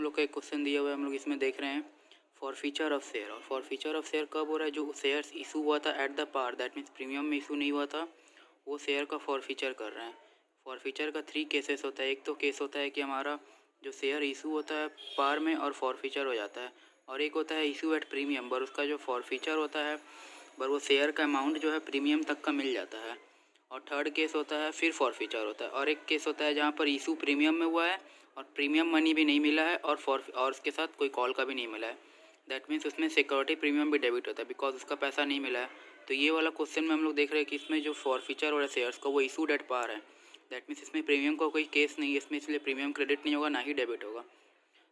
लोग का एक क्वेश्चन दिया हुआ है, हम लोग इसमें देख रहे हैं फॉर फीचर ऑफ शेयर। और फॉर फीचर ऑफ शेयर कब हो रहा है? जो शेयर्स इशू हुआ था at the par, that means premium में इशू नहीं हुआ था, वो शेयर का फॉर फीचर कर रहे हैं। फॉर फीचर का 3 केसेस होता है। एक तो केस होता है कि हमारा जो शेयर इशू होता है पार में और फॉर फीचर हो जाता है, और एक होता है इशू एट प्रीमियम पर उसका जो फॉर फीचर होता है पर वो शेयर का अमाउंट जो है प्रीमियम तक का मिल जाता है। और थर्ड केस होता है फिर फॉर फीचर होता है। और एक केस होता है जहाँ पर इशू प्रीमियम में हुआ है और प्रीमियम मनी भी नहीं मिला है और उसके साथ कोई कॉल का भी नहीं मिला है, दैट मीन्स उसमें सिक्योरिटी प्रीमियम भी डेबिट होता है बिकॉज उसका पैसा नहीं मिला है। तो ये वाला क्वेश्चन में हम लोग देख रहे हैं कि इसमें जो फॉर फीचर और शेयर्स का वो इशू डेट पार है, दैट मीन्स इसमें प्रीमियम का कोई केस नहीं है इसमें, इसलिए प्रीमियम क्रेडिट नहीं होगा ना ही डेबिट होगा।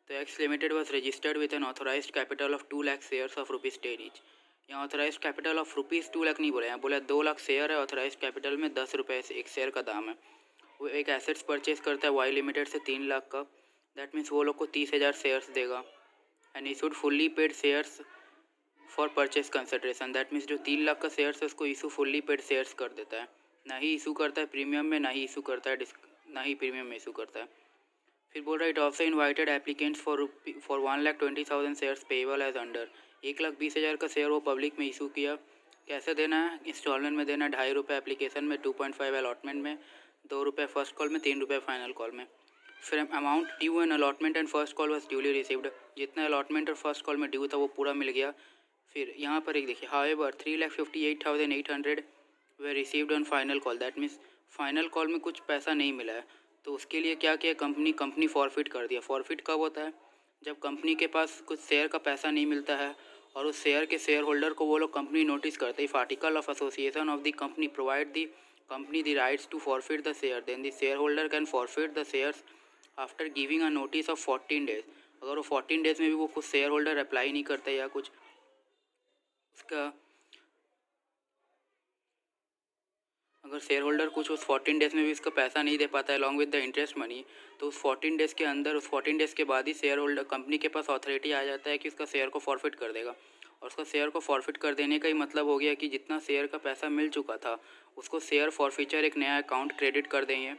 तो X limited was registered with an authorised capital of 2 lakh shares of ₹10 each. यहाँ ऑथोराइज्ड कैपिटल ऑफ ₹2 लाख नहीं बोला, यहाँ बोला 2 लाख शेयर है, ऑथोराइज्ड कैपिटल में ₹10 से एक शेयर का दाम है। वो एक एसेट्स परचेज करता है वाई लिमिटेड से 3 लाख का, दैट मीन्स वो लोग को 30,000 शेयर्स देगा। And issued fully paid shares for purchase consideration, that means जो 3 लाख का शेयर्स है उसको इशू फुल्ली पेड शेयर्स कर देता है, ना ही इशू करता है प्रीमियम में, ना ही इशू करता है ना ही प्रीमियम में इशू करता है। फिर बोल रहा है it also invited applicants for 1,20,000 shares payable as under. 1,20,000 का शेयर वो पब्लिक में इशू किया। कैसे देना है? इंस्टॉलमेंट में देना है, ₹2.5 एप्लीकेशन में, 2.5 अलॉटमेंट में, ₹2 फर्स्ट कॉल में, ₹3 फाइनल कॉल में। फिर amount due on allotment and first call was duly received, जितना अलॉटमेंट और फर्स्ट कॉल में ड्यू था वो पूरा मिल गया। फिर यहाँ पर एक देखिए, however 3,58,800 way received on final call, that means final call में कुछ पैसा नहीं मिला है। तो उसके लिए क्या किया कंपनी फॉरफिट कर दिया। फॉरफिट कब होता है? जब कंपनी के पास कुछ शेयर का पैसा नहीं मिलता है और उस शेयर के शेयर होल्डर को वो लोग कंपनी नोटिस करते हैं। If article of association of the company provide the company the rights to forfeit the share, then the share holder can forfeit the shares after giving a notice of 14 days. अगर वो 14 days में भी वो कुछ share holder apply नहीं करते या कुछ उसका अगर शेयर होल्डर कुछ उस 14 डेज़ में भी उसका पैसा नहीं दे पाता है along with the interest money, तो उस 14 डेज़ के अंदर, उस 14 डेज़ के बाद ही शेयर होल्डर कंपनी के पास अथॉरिटी आ जाता है कि उसका शेयर को फॉरफिट कर देगा। और उसका शेयर को फॉरफिट कर देने का ही मतलब हो गया कि जितना शेयर का पैसा मिल चुका था उसको शेयर फॉरफीचर एक नया अकाउंट क्रेडिट कर देंगे,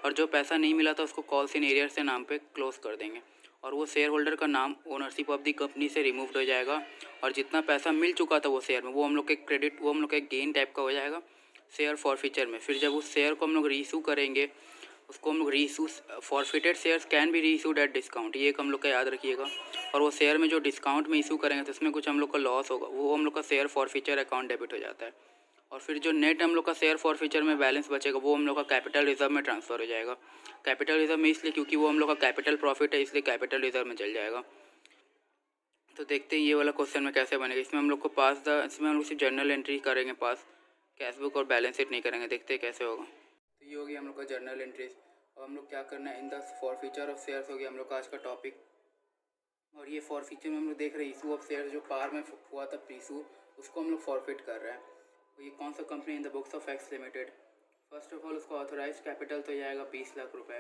और जो पैसा नहीं मिला था उसको कॉल्स इन एरियर से नाम पे क्लोज कर देंगे, और वो शेयर होल्डर का नाम ओनरशिप ऑफ द कंपनी से रिमूव हो जाएगा। और जितना पैसा मिल चुका था वो शेयर में, वो हम लोग के क्रेडिट, वो हम लोग के गेन टाइप का हो जाएगा शेयर फॉरफीचर में। फिर जब उस शेयर को हम लोग रीइशू करेंगे, उसको हम लोग reissue, forfeited shares can be reissued at discount, ये एक हम लोग का याद रखिएगा। और वो शेयर में जो डिस्काउंट में इशू करेंगे तो उसमें कुछ हम लोग का लॉस होगा, वो हम लोग का शेयर फॉरफीचर अकाउंट डेबिट हो जाता है। और फिर जो नेट हम लोग का शेयर फॉरफीचर में बैलेंस बचेगा वो हम लोग का कैपिटल रिजर्व में ट्रांसफ़र हो जाएगा। कैपिटल रिजर्व में इसलिए क्योंकि वो हम लोग का कैपिटल प्रॉफिट है, इसलिए कैपिटल रिजर्व में चल जाएगा। तो देखते हैं ये वाला क्वेश्चन में कैसे बनेगा। इसमें हम लोग को इसमें हम लोग सिर्फ जर्नल एंट्री करेंगे, पास कैश बुक और बैलेंस शीट नहीं करेंगे। देखते हैं कैसे होगा। तो ये हो गया हम लोग का जर्नल एंट्रीज। और हम लोग क्या करना है, in the for feature of shares हो गया हम लोग का आज का टॉपिक। और ये फॉर फीचर में हम लोग देख रहे हैं इशू ऑफ शेयर जो पार में हुआ था प्रीशू, उसको हम लोग फॉरफिट कर रहे हैं। तो ये कौन सा company? In the books of x limited. First of all उसका ऑथोराइज कैपिटल तो जाएगा 20 लाख रुपए,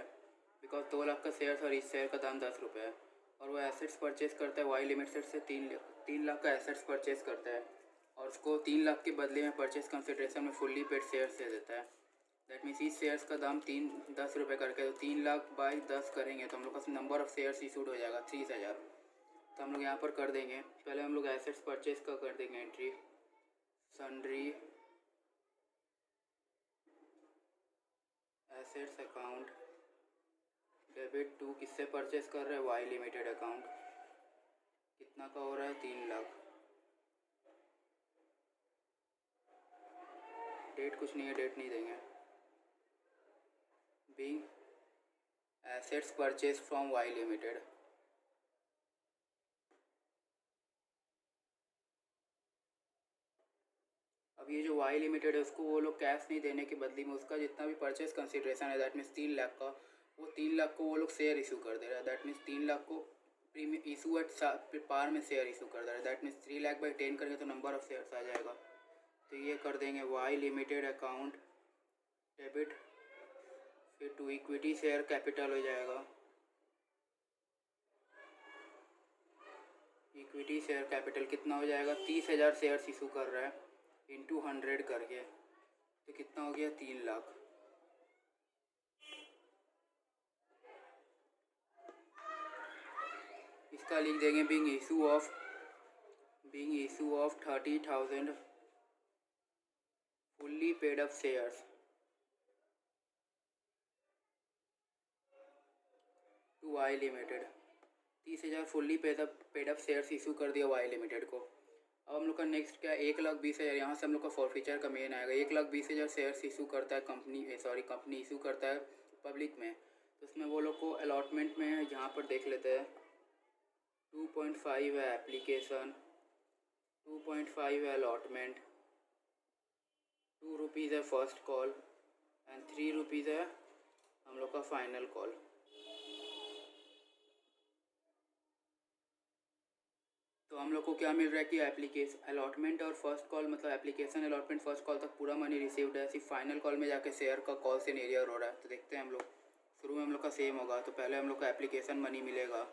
बिकॉज 2 लाख का शेयर और इस शेयर का दाम 10 रुपये है। और वो एसेट्स परचेज करता है वाई लिमिटेड से 3 लाख का एसेट्स परचेज करता है, और उसको 3 लाख के बदले में परचेज कंसिडरेशन में फुल्ली पेड शेयर्स दे देता है। दैट मीन्स इस शेयर्स का दाम 10 रुपये करके, तो 3 लाख बाई 10 करेंगे तो हम लोग का नंबर ऑफ शेयर्स इशूड हो जाएगा 30,000। तो हम लोग यहाँ पर कर देंगे, पहले हम लोग एसेट्स परचेज का कर देंगे entry, sundry assets account debit to, किससे परचेज कर रहे हैं? Y limited account. कितना का हो रहा है? 3 लाख। डेट कुछ नहीं है, डेट नहीं देंगे। Being assets purchase from Y limited. अब ये जो वाई लिमिटेड है उसको वो लोग कैश नहीं देने के बदले में उसका जितना भी परचेज कंसिडरेशन है, दैट मीन्स 3 लाख का, वो 3 लाख को वो लोग शेयर इशू कर दे रहा है। दैट मीन्स 3 लाख को प्रीमियम इशू एट पार में शेयर इशू कर दे रहा है। दैट मीन्स 3 लाख बाई 10 करेंगे तो नंबर ऑफ शेयर्स आ जाएगा। तो ये कर देंगे वाई लिमिटेड अकाउंट डेबिट, फिर टू इक्विटी शेयर कैपिटल हो जाएगा। इक्विटी शेयर कैपिटल कितना हो जाएगा? 30,000 शेयर्स इशू कर रहा है इंटू 100 करके, तो कितना हो गया? 3 लाख। इसका लिख देंगे being issue of 30,000 fully paid up shares to Y limited. 30,000 fully paid up shares issue कर दिया वाई लिमिटेड को। अब हम लोग का नेक्स्ट क्या है, 1,20,000। यहाँ से हम लोग का फॉरफीचर का मेन आएगा। 1,20,000 शेयर्स इशू करता है कंपनी इशू करता है पब्लिक में। तो उसमें वो लोग को अलॉटमेंट में यहाँ पर देख लेते हैं 2.5 है एप्लीकेशन, 2.5 है अलॉटमेंट, 2 रुपीज़ है फर्स्ट कॉल एंड 3 रुपीज़ है हम लोग का फाइनल कॉल। तो हम लोग को क्या मिल रहा है कि एप्लीकेशन अलॉटमेंट और फर्स्ट कॉल, मतलब एप्लीकेशन अलॉटमेंट फर्स्ट कॉल तक पूरा मनी रिसीव्ड है। सिर्फ फाइनल कॉल में जाके शेयर का कॉल से एरियर हो रहा है। तो देखते हैं हम लोग, शुरू में हम लोग का सेम होगा। तो पहले हम लोग का एप्लीकेशन मनी मिलेगा,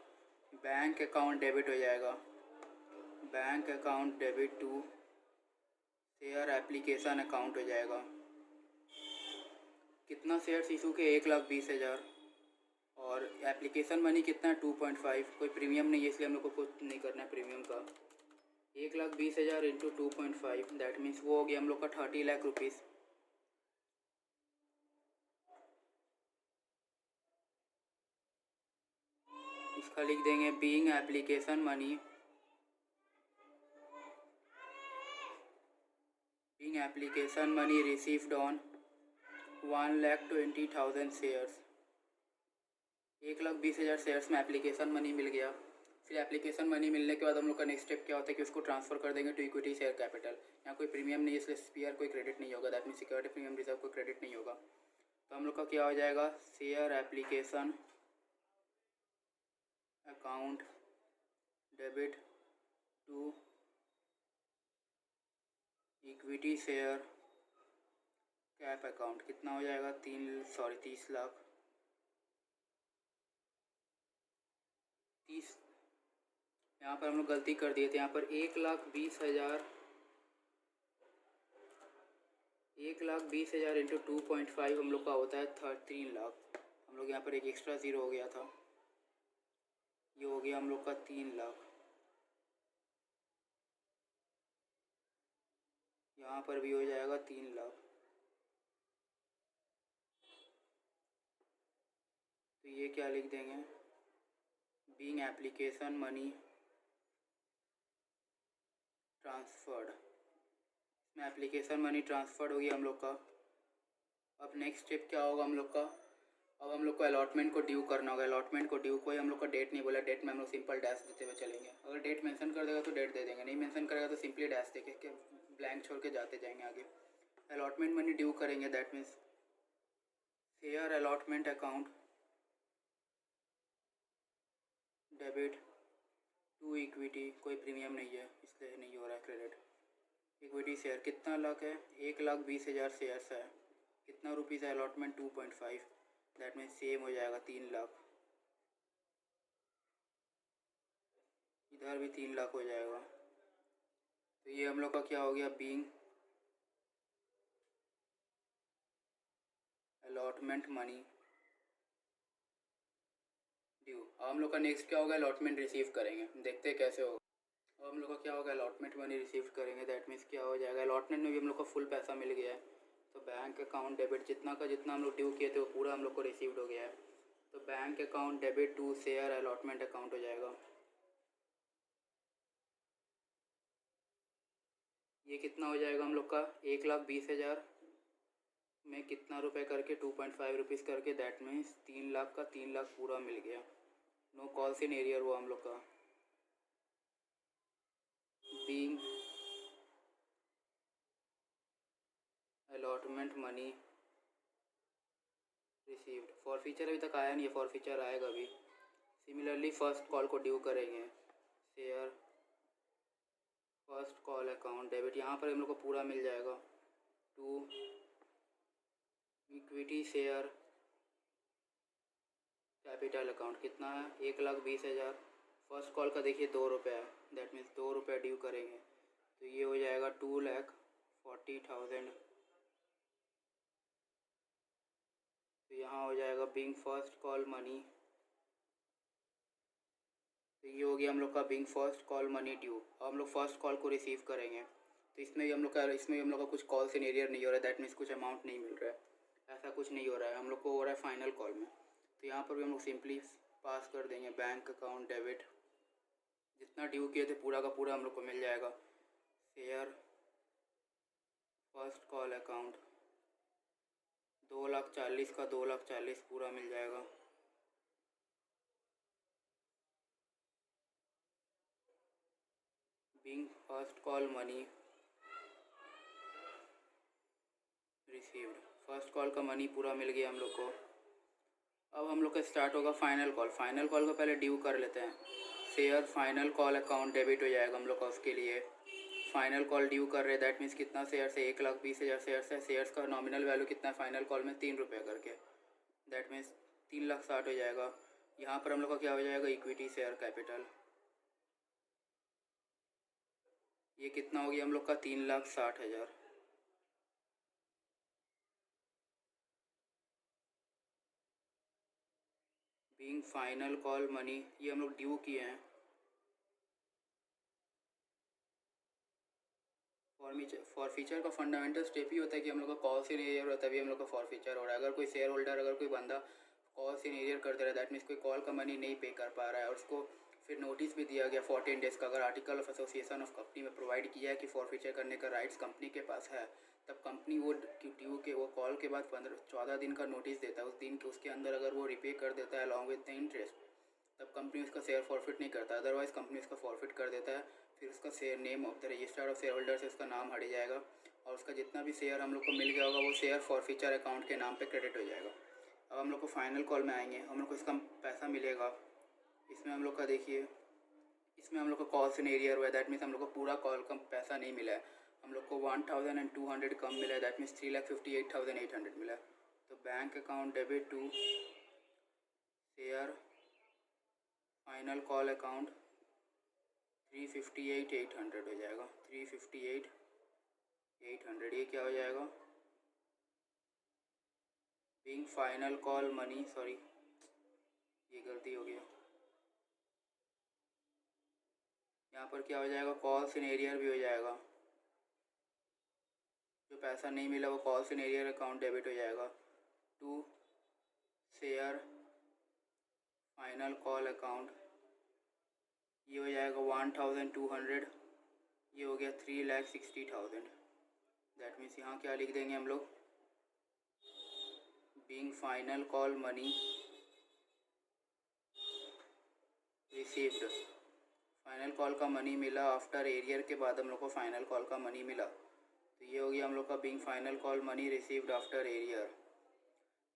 बैंक अकाउंट डेबिट हो जाएगा, bank account debit to share application account हो जाएगा। कितना शेयर्स इशू के 1,20,000 और एप्लीकेशन मनी कितना है 2.5। कोई प्रीमियम नहीं है इसलिए हम लोग को कुछ नहीं करना है प्रीमियम का। 1,20,000 इंटू 2.5 दैट मीन्स वो हो गया हम लोग का 30 लाख रुपीज़। इसका लिख देंगे being application money received on 1,20,000 shares. 1,20,000 shares में एप्लीकेशन मनी मिल गया। फिर एप्लीकेशन मनी मिलने के बाद हम लोग का नेक्स्ट स्टेप क्या होता है कि उसको ट्रांसफ़र कर देंगे टू इक्विटी शेयर कैपिटल। यहाँ कोई प्रीमियम नहीं है इसलिए स्पीयर कोई क्रेडिट नहीं होगा, that mean security premium reserve कोई क्रेडिट नहीं होगा। तो हम लोग का क्या हो जाएगा, share application account debit to equity share cap account. कितना हो जाएगा 30 लाख 30। यहाँ पर हम लोग गलती कर दिए थे, यहाँ पर 1,20,000 इंटू 2.5 हम लोग का होता है 3 लाख। हम लोग यहाँ पर एक एक्स्ट्रा ज़ीरो हो गया था, ये हो गया हम लोग का 3 लाख। यहाँ पर भी हो जाएगा 3 लाख। तो ये क्या लिख देंगे, बीइंग एप्लीकेशन मनी ट्रांसफर्ड। इसमें एप्लीकेशन मनी ट्रांसफर्ड हो गया हम लोग का। अब नेक्स्ट स्टेप क्या होगा हम लोग का, अब हम लोग को अलॉटमेंट को ड्यू करना होगा। अलॉटमेंट को ड्यू, कोई हम लोग का डेट नहीं बोला, डेट में हम लोग सिंपल डैश देते हुए चलेंगे। अगर डेट मेंशन कर देगा तो डेट दे देंगे, नहीं मेंशन करेगा तो सिंपली डैश दे के ब्लैंक छोड़ के जाते जाएंगे आगे। अलॉटमेंट मनी ड्यू करेंगे, that means share allotment account debit to equity. कोई प्रीमियम नहीं है इसलिए नहीं हो रहा है क्रेडिट। इक्विटी शेयर कितना लाख है, 1,20,000 शेयर्स है। कितना रुपीज़ है अलॉटमेंट 2.5, दैट मीन्स सेम हो जाएगा 3 लाख। इधर भी 3 लाख हो जाएगा। तो ये हम लोग का क्या हो गया, बीइंग अलॉटमेंट मनी ड्यू। अब हम लोग का नेक्स्ट क्या होगा, अलॉटमेंट रिसीव करेंगे, देखते हैं कैसे होगा। अब हम लोग का क्या होगा, अलॉटमेंट मनी रिसीव करेंगे, दैट मीन्स क्या हो जाएगा, अलॉटमेंट में भी हम लोग को फुल पैसा मिल गया है। तो बैंक अकाउंट डेबिट जितना का जितना हम लोग ड्यू किए थे वो पूरा हम लोग को रिसीव्ड हो गया है। तो bank account debit to share allotment account हो जाएगा। ये कितना हो जाएगा हम लोग का, 1,20,000 में कितना रुपए करके 2.5 रुपीज़ करके, दैट मीन्स 3 लाख का 3 लाख पूरा मिल गया। नो कॉल्स इन एरियर हुआ हम लोग का। Being allotment money received. Forfeiture अभी तक आया नहीं है, फॉर फीचर आएगा अभी। सिमिलरली फर्स्ट कॉल को ड्यू करेंगे, share first call account debit. यहाँ पर हम लोग को पूरा मिल जाएगा to equity share capital account. कितना है, 1,20,000। फर्स्ट कॉल का देखिए 2 रुपये है, दैट मीन्स 2 रुपये ड्यू करेंगे। तो ये हो जाएगा 2,40,000। तो यहाँ हो जाएगा बीइंग फर्स्ट कॉल मनी। तो ये हो गया हम लोग का being first call money due. अब हम लोग फर्स्ट कॉल को रिसीव करेंगे, तो इसमें भी हम लोग का कुछ कॉल सीनियर नहीं हो रहा है, दैट मीन्स कुछ अमाउंट नहीं मिल रहा है, ऐसा कुछ नहीं हो रहा है, हम लोग को हो रहा है फाइनल कॉल में। तो यहाँ पर भी हम लोग सिंपली पास कर देंगे बैंक अकाउंट डेबिट, जितना ड्यू किए थे पूरा का पूरा हम लोग को मिल जाएगा। शेयर फर्स्ट कॉल अकाउंट 2,40,000 का 2,40,000 पूरा मिल जाएगा। Being first call money received, first call का मनी पूरा मिल गया हम लोग को। अब हम लोग का स्टार्ट होगा फाइनल कॉल। फाइनल कॉल को पहले ड्यू कर लेते हैं। Share final call account debit हो जाएगा हम लोग का, उसके लिए फाइनल कॉल ड्यू कर रहे हैं, दैट मीन्स कितना शेयर से 1,20,000 शेयर्स है। शेयर्स का नॉमिनल वैल्यू कितना है फाइनल कॉल में, 3 रुपये करके, दैट मीन्स 3,60,000 हो जाएगा। यहाँ पर हम लोग का क्या हो जाएगा, इक्विटी शेयर कैपिटल, ये कितना हो गया हम लोग का 3,60,000। बीइंग फाइनल कॉल मनी, ये हम लोग ड्यू किए हैं। फॉरफीचर का फंडामेंटल स्टेप ही होता है कि हम लोग का कॉल सीनियर हो रहा है तभी हम लोग का फॉरफीचर हो रहा है। अगर कोई शेयर होल्डर, अगर कोई बंदा कॉल सीनियर कर दे रहा है, दैट मीन्स कोई कॉल का मनी नहीं पे कर पा रहा है, और उसको फिर नोटिस भी दिया गया 14 डेज़ का। अगर article of association of company में प्रोवाइड किया है कि फॉरफीचर करने का राइट्स कंपनी के पास है, तब कंपनी वो ड्यू के वो कॉल के बाद 14 दिन का नोटिस देता है। उस दिन के उसके अंदर अगर वो रिपे कर देता है अलॉन्ग विद द इंटरेस्ट, तब कंपनी उसका शेयर फॉरफिट नहीं करता, अदरवाइज़ कंपनी उसका फॉरफिट कर देता है। फिर उसका share name of the register of share holder से उसका नाम हट जाएगा, और उसका जितना भी शेयर हम लोग को मिल गया होगा वो शेयर फॉरफीचर अकाउंट के नाम पे क्रेडिट हो जाएगा। अब हम लोग को फाइनल कॉल में आएंगे, हम लोग को इसका पैसा मिलेगा। इसमें हम लोग का देखिए, इसमें हम लोग का कॉल सीनियर हुआ है, दैट मीन्स हम लोग को पूरा कॉल का पैसा नहीं मिला है, हम लोग को 1,200 कम मिला है, दैट मीन्स 3,58,800 मिला है। तो bank account debit to share final call account 358,800 हो जाएगा, 358,800। ये क्या हो जाएगा, being final call money, sorry ये गलती हो गया, यहाँ पर क्या हो जाएगा, कॉल सीनियर भी हो जाएगा। जो पैसा नहीं मिला वो कॉल सीनियर अकाउंट डेबिट हो जाएगा to share final call account, ये हो जाएगा 1,200, ये हो गया 3,60,000। दैट मीन्स यहाँ क्या लिख देंगे हम लोग, being final call money received, final call का मनी मिला आफ्टर एरियर के बाद हम लोग को फाइनल कॉल का मनी मिला। तो ये हो गया हम लोग का being final call money received after arrear.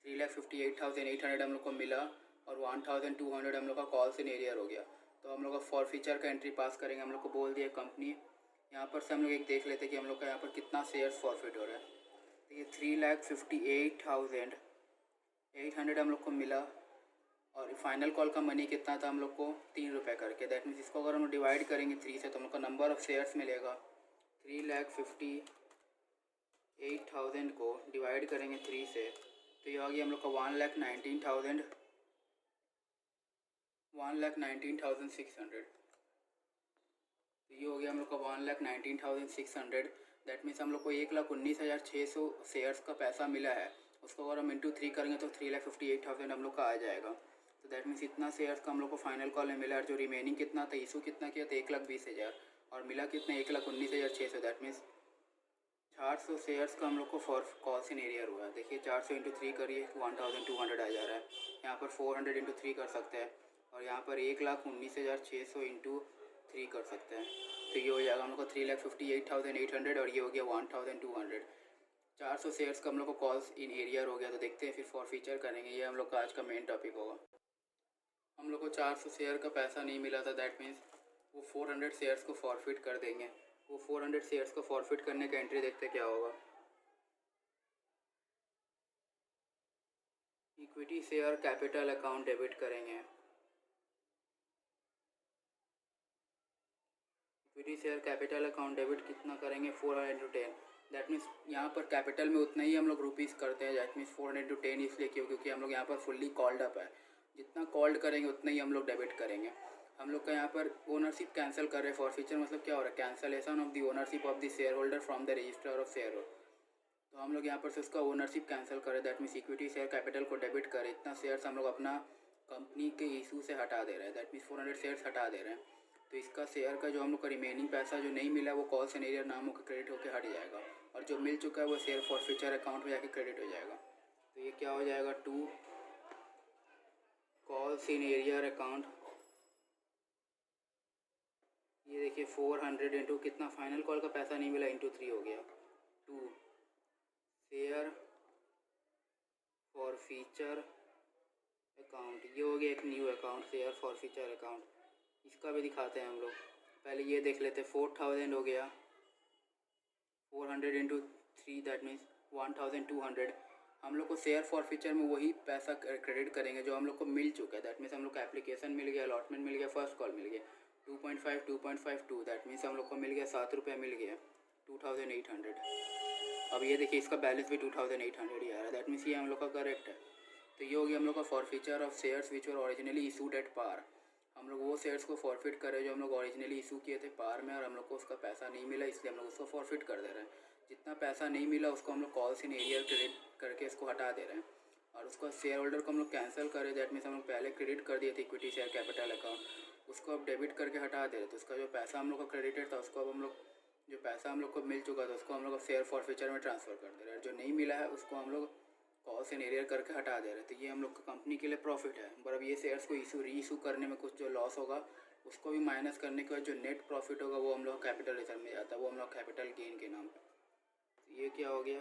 3,58,800 हम लोग को मिला, और 1,200 हम लोग का कॉल इन एरियर हो गया। तो हम लोग का फॉरफीचर का एंट्री पास करेंगे। हम लोग को बोल दिया कंपनी, यहाँ पर से हम लोग एक देख लेते हैं कि हम लोग का यहाँ पर कितना शेयर्स फॉरफिट हो रहा है। तो ये 3,58,800 हम लोग को मिला, और फाइनल कॉल का मनी कितना था हम लोग को, 3 रुपये करके। दैट मीन्स इसको अगर हम डिवाइड करेंगे 3 से तो हम लोग का नंबर ऑफ़ शेयर्स मिलेगा। 3,58,000 को डिवाइड करेंगे 3 से, तो ये आ गया हम लोग का 1,19,600। तो ये हो गया हम लोग का 1,19,600। दैट मीन्स हम लोग को 1,19,600 शेयर्स का पैसा मिला है। उसको अगर हम इंटू 3 करेंगे तो 3,58,000 हम लोग का आ जाएगा। तो दैट मीन्स इतना शेयर्स का हम लोग को फाइनल कॉल में मिला है। जो रिमेनिंग कितना था, इशू कितना किया था, 1,20,000, और मिला कितना, 1,19,600। दैट मीन्स 400 शेयर्स का हम लोग को फॉर कॉल इन एरियर हुआ है। देखिए 400 इंटू 3 करिए, 1,200 आ जा रहा है। यहाँ पर 400 इंटू 3 कर सकते हैं, और यहाँ पर 1,19,600 इंटू 3 कर सकते हैं। तो ये हो जाएगा हम लोग को 3,58,800, और ये हो गया 1,200। 400 शेयर्स का हम लोग को कॉल्स इन एरियर हो गया। तो देखते हैं फिर फॉरफीचर करेंगे, ये हम लोग का आज का मेन टॉपिक होगा। हम लोग को 400 शेयर का पैसा नहीं मिला था, दैट मीन्स वो 400 शेयर्स को फॉरफिट कर देंगे। वो 400 शेयर्स को फॉरफिट करने का एंट्री देखते क्या होगा। Equity share capital account debit करेंगे। Equity share capital account debit कितना करेंगे, 400 इंटू 10। दैट मीन्स यहाँ पर कैपिटल में उतना ही हम लोग रुपीज़ करते हैं। दैट मीन्स 400 इंटू 10 इसलिए क्यों, क्योंकि हम लोग यहाँ पर फुल्ली कॉल्ड अप है। जितना कॉल्ड करेंगे उतना ही हम लोग डेबिट करेंगे। हम लोग का यहाँ पर ओनरशिप कैंसिल कर रहे हैं। फॉरफीचर मतलब क्या हो रहा है, cancellation of the ownership of the share holder from the register of share. तो हम लोग यहाँ पर से उसका ओनरशिप कैंसिल करें, that means equity share capital को डेबिट करें, इतना शेयर्स हम लोग अपना कंपनी के इशू से हटा दे रहे हैं, दैट मीन्स 400 शेयर्स हटा दे रहे हैं। तो इसका शेयर का जो हम लोग का रिमेनिंग पैसा जो नहीं मिला वो कॉल सिनेरियर नाम होकर क्रेडिट होकर हट जाएगा, और जो मिल चुका है वो शेयर फॉरफीचर अकाउंट में जाके क्रेडिट हो जाएगा। तो ये क्या हो जाएगा, टू कॉल सिनेरियर अकाउंट। ये देखिए 400 इंटू कितना फाइनल कॉल का पैसा नहीं मिला इंटू 3 हो गया, टू शेयर फॉरफीचर अकाउंट। ये हो गया एक new account, share forfeiture account. इसका भी दिखाते हैं हम लोग, पहले ये देख लेते हैं। 4000 हो गया, 400 इंटू 3 दैट मीन्स 1200। हम लोग को शेयर फॉरफीचर में वही पैसा क्रेडिट करेंगे जो हम लोग को मिल चुका है, दैट मीन्स हम लोग को एप्लीकेशन मिल गया, अलॉटमेंट मिल गया, फर्स्ट कॉल मिल गया 2.52, दैट मीन्स हम लोग को मिल गया 7 रुपये मिल गया 2800। अब ये देखिए इसका बैलेंस भी 2800 ही आ रहा है, दैट मीन्स ये हम लोग का करेक्ट है। तो ये हो गया हम लोग का forfeiture of shares which were originally issued at par. हम लोग वो शेयर्स को फॉरफिट कर रहे हैं जो हम लोग ओरिजिनली इशू किए थे पार में, और हम लोग को उसका पैसा नहीं मिला, इसलिए हम लोग उसको फॉरफिट कर दे रहे हैं। जितना पैसा नहीं मिला उसको हम लोग कॉल्स इन एरियर क्रेडिट करके इसको हटा दे रहे हैं, और उसका शेयर होल्डर को हम लोग कैंसिल कर रहे हैं, दैट मीन्स हम लोग पहले क्रेडिट कर दिए थे इक्विटी शेयर कैपिटल अकाउंट, उसको अब डेबिट करके हटा दे रहे। तो उसका जो पैसा हम लोग का क्रेडिटेड था उसको अब हम लोग, जो पैसा हम लोग को मिल चुका था उसको हम लोग शेयर फॉरफीचर में ट्रांसफ़र कर दे रहे हैं, जो नहीं मिला है उसको हम लोग कॉल्स एंड एरियर करके हटा दे रहे हैं। तो ये हम लोग का कंपनी के लिए प्रॉफिट है। पर अब ये शेयर्स को री इशू करने में कुछ जो लॉस होगा उसको भी माइनस करने के बाद जो नेट प्रॉफिट होगा वो हम लोग कैपिटल रिजर्व में जाता है, वो हम लोग कैपिटल गेन के नाम पे। तो ये क्या हो गया,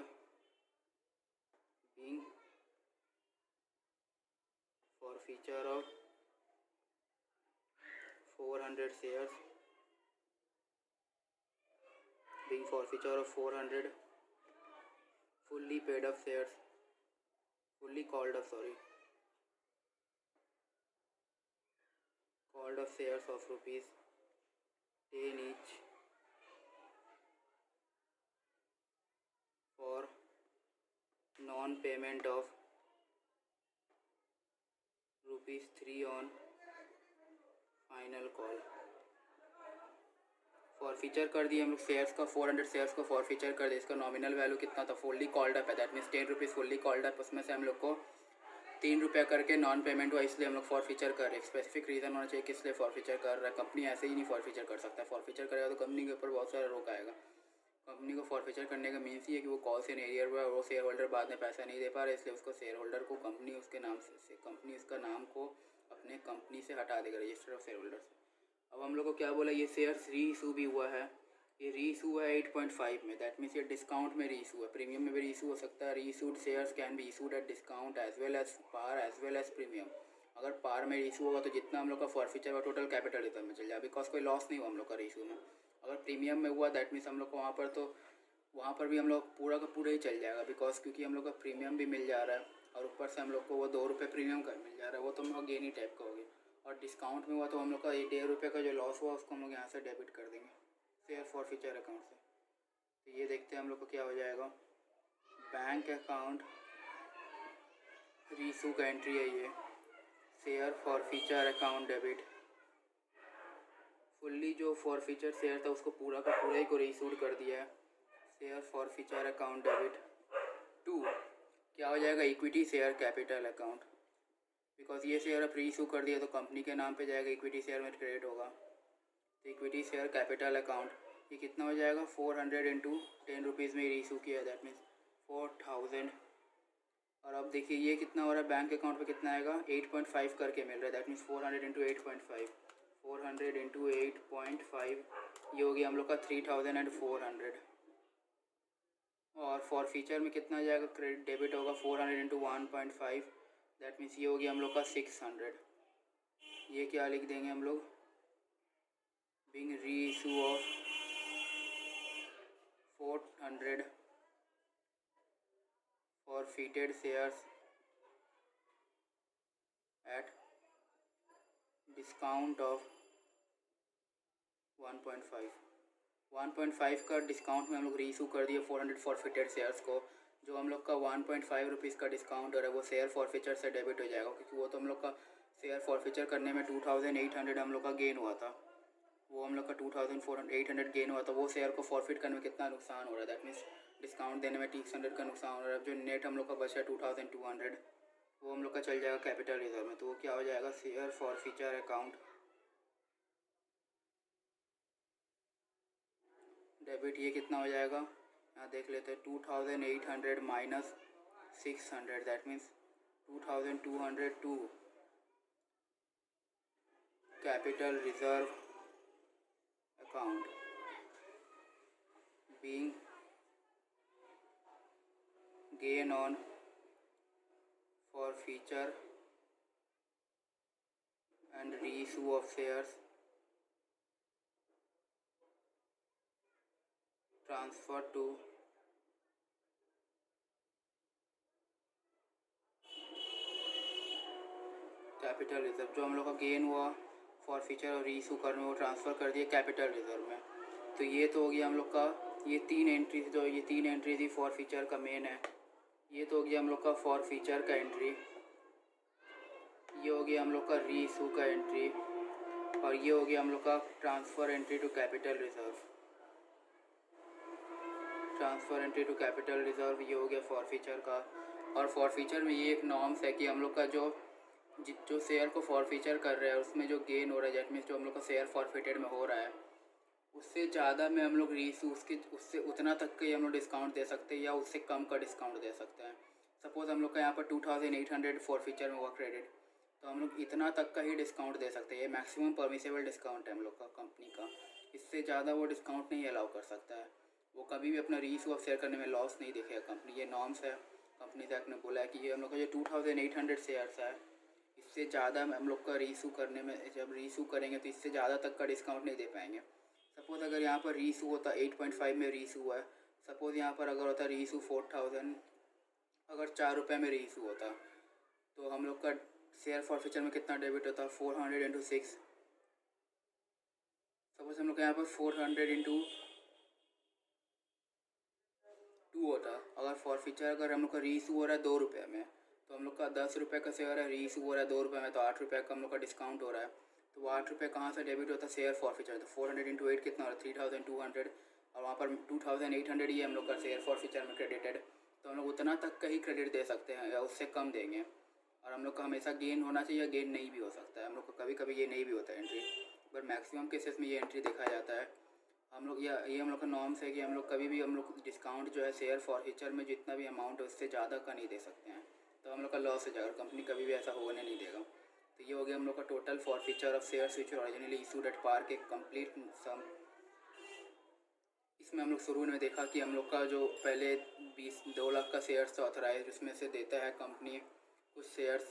being forfeiture of 400 shares, being forfeiture of 400 fully paid up shares, fully called up, called up shares of rupees 10 each for non-payment of rupees 3 on final call। Forfeiture कर दिए हम लोग शेयर्स का, 400 शेयर्स को फॉरफीचर कर दिया। इसका nominal value कितना था, फुल्ली कॉल्ड अप है, that means 10 rupees fully called up. उसमें से हम लोग को 3 रुपये करके नॉन पेमेंट हुआ, इसलिए हम लोग फॉरफीचर कर रहे हैं। स्पेसिफिक रीज़न होना चाहिए किस लिए फॉरफीचर कर रहा है। कंपनी ऐसे ही नहीं फॉरफीचर कर सकता है, फॉरफीचर करेगा तो कंपनी के ऊपर बहुत सारा रोक आएगा। कंपनी को फॉरफीचर करने का मीन्स ही है कि वो कॉल्स इन एरियर हुआ, वो शेयर होल्डर बाद में पैसा नहीं दे पा रहा है, इसलिए उसको शेयर होल्डर को कंपनी उसके नाम से कंपनी उसका नाम को अपने कंपनी से हटा देगा, रजिस्टर ऑफ शेयर होल्डर से। अब हम लोग को क्या बोला, ये शेयर्स री इशू भी हुआ है, ये री इशू हुआ है 8.5 में, दैट मीन्स ये डिस्काउंट में री इशू है, प्रीमियम में भी री इशू हो सकता है। Reissued shares can be issued at discount as well as par as well as premium. अगर पार में इशू होगा तो जितना हम लोग का फॉरफीचर हुआ टोटल कैपिटल रिटर्न में चल जाए, बिकॉज कोई लॉस नहीं हुआ हम लोग का इशू में। अगर प्रीमियम में हुआ दैट मीन्स हम लोग को वहाँ पर भी हम लोग पूरा का पूरा ही चल जाएगा, बिकॉज क्योंकि हम लोग का प्रीमियम भी मिल जा रहा है और ऊपर से हम लोग को वो 2 रुपये प्रीमियम का मिल जा रहा है, वो तो हम लोग गेन ही टाइप का हो गया। और डिस्काउंट में हुआ तो हम लोग का 1.5 रुपये का जो लॉस हुआ उसको हम लोग यहाँ से डेबिट कर देंगे शेयर फॉरफीचर अकाउंट से। तो ये देखते हैं हम लोग को क्या हो जाएगा, बैंक अकाउंट रीशू का एंट्री है ये, share forfeiture account debit. Fully जो फॉरफीचर शेयर था उसको पूरा का पूरा ही को रीशूड कर दिया है, शेयर फॉरफीचर अकाउंट डेबिट। 2 क्या हो जाएगा, equity share capital account, because ये शेयर अब रीशू कर दिया तो कंपनी के नाम पे जाएगा, इक्विटी शेयर में क्रेडिट होगा। तो इक्विटी शेयर कैपिटल अकाउंट ये कितना हो जाएगा, 400 इंटू 10 रुपीज़ में रीशू किया, दैट मीन्स 4000। और अब देखिए ये कितना हो रहा है, बैंक अकाउंट पे कितना आएगा, 8.5 करके मिल रहा है, दैट मीन्स 400 इंटू 8.5, 400 इंटू 8.5 ये हो गया हम लोग का 3400। और फॉरफीचर में कितना जाएगा, क्रेडिट डेबिट होगा 400 इंटू 1.5, दैट मीन्स ये हो गया हम लोग का 600। ये क्या लिख देंगे हम लोग, बीइंग री issue of 400 forfeited shares at discount of 1.5 का डिस्काउंट में हम लोग रीइशू कर दिए 400 फॉरफिटेड शेयर्स को। जो हम लोग का 1.5 रुपीज़ का डिस्काउंट हो रहा है वो शेयर फॉरफीचर से डेबिट हो जाएगा, क्योंकि वो तो हम लोग का शेयर फॉरफीचर करने में 2800 हम लोग का गेन हुआ था, वो हम लोग का 2800 गेन हुआ था, वो शेयर को फॉरफिट करने में कितना नुकसान हो रहा है, दैट मीन्स डिस्काउंट देने में 600 का नुकसान हो रहा है। अब जो नेट हम लोग का बचा 2200 वो हम लोग का चल जाएगा कैपिटल रिजर्व में, तो वो क्या हो जाएगा, शेयर फॉरफीचर अकाउंट डेबिट। ये कितना हो जाएगा, यहाँ देख लेते हैं, 2800 minus 600 that means 2202 capital reserve account being gain on forfeiture and reissue of shares transferred to capital reserve. जो हम लोग का गेन हुआ फॉरफीचर और रीइशू करने में वो ट्रांसफ़र कर दिए कैपिटल रिजर्व में। तो ये तो हो गया हम लोग का, ये तीन एंट्री थी फॉरफीचर का मेन है। ये तो हो गया हम लोग का फॉरफीचर का एंट्री, ये हो गया हम लोग का रीइशू का एंट्री, और ये हो गया हम लोग का transfer entry to capital reserve. Transfer entry to capital reserve ये हो गया फॉरफीचर का। और फॉरफीचर में ये एक नॉर्म्स है कि हम लोग का जो शेयर को फॉरफीचर कर रहे हैं उसमें जो गेन हो रहा है, दैट मीन्स जो हम लोग का शेयर फॉरफिटेड में हो रहा है उससे ज़्यादा में हम लोग रीइशू उससे उतना तक का ही हम लोग डिस्काउंट दे सकते हैं या उससे कम का डिस्काउंट दे सकते हैं। सपोज़ हम लोग का यहाँ पर 2800 फॉरफीचर में हुआ क्रेडिट, तो हम लोग इतना तक का ही डिस्काउंट दे सकते हैं। ये मैक्सिमम परमिसेबल डिस्काउंट है हम लोग का कंपनी का, इससे ज़्यादा वो डिस्काउंट नहीं अलाउ कर सकता है। वो कभी भी अपना रीइशू ऑफ शेयर करने में लॉस नहीं देखेगा कंपनी, ये नॉर्म्स है। कंपनी से आपने बोला है कि ये हम लोग का जो 2800 शेयर्स है इससे ज़्यादा हम लोग का रीइशू करने में, जब रीइशू करेंगे तो इससे ज़्यादा तक का डिस्काउंट नहीं दे पाएंगे। सपोज़ अगर यहाँ पर रीइशू होता 8.5 में रीइशू हुआ है, सपोज़ यहाँ पर अगर होता रीइशू 4000, अगर 4 रुपये में रीइशू होता तो हम लोग का शेयर फॉरफीचर में कितना डेबिट होता, 400 इंटू 6। सपोज हम लोग का यहाँ पर 400 इंटू 2 होता। अगर फॉरफीचर अगर हम लोग का रीइशू हो रहा है 2 रुपये में, तो हम लोग का 10 रुपये का शेयर है, रीइशू हो रहा है 2 रुपये में, तो 8 रुपये का हम लोग का डिस्काउंट हो रहा है। तो वो 8 रुपये कहाँ से डेबिट होता है, शेयर फॉरफीचर। तो 400 इंटू 8 कितना हो रहा है, 3200, और वहाँ पर 2800 ही हम लोग का शेयर फॉरफीचर में क्रेडिटेड। तो हम लोग उतना तक का ही क्रेडिट दे सकते हैं या उससे कम देंगे। और हम लोग का हमेशा गेन होना चाहिए, गेन नहीं भी हो सकता है। हम लोग को कभी कभी ये नहीं भी होता है एंट्री, बट मैक्सिमम केसेस में ये एंट्री देखा जाता है। हम लोग ये हम लोग का नॉर्म्स है कि हम लोग कभी भी हम लोग डिस्काउंट जो है शेयर फॉरफीचर में जितना भी अमाउंट है उससे ज़्यादा का नहीं दे सकते हैं, तो हम लोग का लॉस हो जाएगा, कंपनी कभी भी ऐसा होने नहीं देगा। तो ये हो गया हम लोग का total forfeiture of shares which originally issued at par के कंप्लीट सम। इसमें हम लोग शुरू में देखा कि हम लोग का जो पहले 2 लाख का शेयर्स था ऑथराइज, उसमें से देता है कंपनी कुछ शेयर्स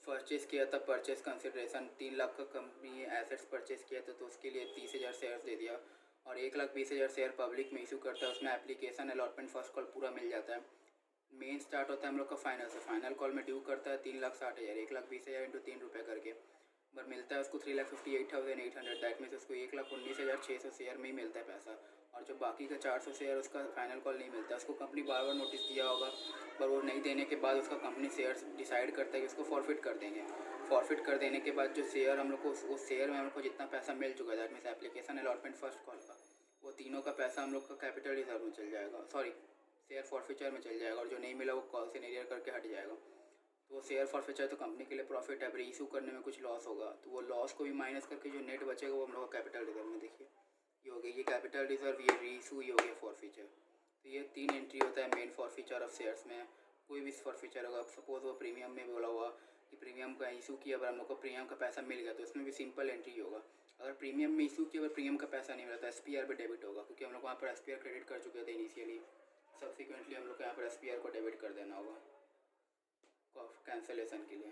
परचेज़ किया था, परचेज़ कंसिडरेशन 3 लाख का कंपनी एसेट्स परचेज़ किया था, तो उसके लिए 30,000 शेयर्स दे दिया। और 1,20,000 शेयर पब्लिक में इशू करता है, उसमें एप्लीकेशन अलॉटमेंट फर्स्ट कॉल पूरा मिल जाता है। मेन स्टार्ट होता है हम लोग का फाइनल से, फाइनल कॉल में ड्यू करता है 3,60,000, 1,20,000 इंटू 3 रुपये करके, बट मिलता है उसको 3,58,800, दैट मीन्स उसको 1,19,600 शेयर में ही मिलता है पैसा। और जो बाकी का 400 शेयर उसका फाइनल कॉल नहीं मिलता, उसको कंपनी बार बार नोटिस दिया होगा, पर वो नहीं देने के बाद उसका कंपनी शेयर्स डिसाइड करता है कि उसको फॉरफिट कर देंगे। फॉरफिट कर देने के बाद जो शेयर हम लोग को उस शेयर में हम लोग को जितना पैसा मिल चुका है, that means application allotment first call का, वो तीनों का पैसा हम लोग का कैपिटल रिजर्व में चल जाएगा, सॉरी शेयर फॉरफीचर में चल जाएगा। और जो नहीं मिला वो कॉल से नियर करके हट जाएगा। तो वो शेयर फॉरफीचर तो कंपनी के लिए प्रॉफिट है, रीइशू करने में कुछ लॉस होगा, तो वो लॉस को भी माइनस करके जो नेट बचेगा वो हम लोग का कैपिटल रिजर्व में, देखिए ये हो गया, ये कैपिटल रिजर्व, ये रीइशू, ये हो गया फॉरफीचर। तो ये 3 एंट्री होता है मेन फॉरफीचर ऑफ शेयर्स में। कोई भी फॉरफीचर होगा, सपोज वो प्रीमियम में बोला हुआ कि प्रीमियम का इशू किया, अगर हम लोग को प्रीमियम का पैसा मिल गया तो उसमें भी सिंपल एंट्री होगा। अगर प्रीमियम में इशू किया, अगर प्रीमियम का पैसा नहीं मिला तो SPR पे डेबिट होगा, क्योंकि हम लोग वहाँ पर SPR क्रेडिट कर चुके थे इनिशियली, सब्सिक्वेंटली हम लोग को यहाँ पर SPR को डेबिट कर देना होगा कैंसिलेशन के लिए।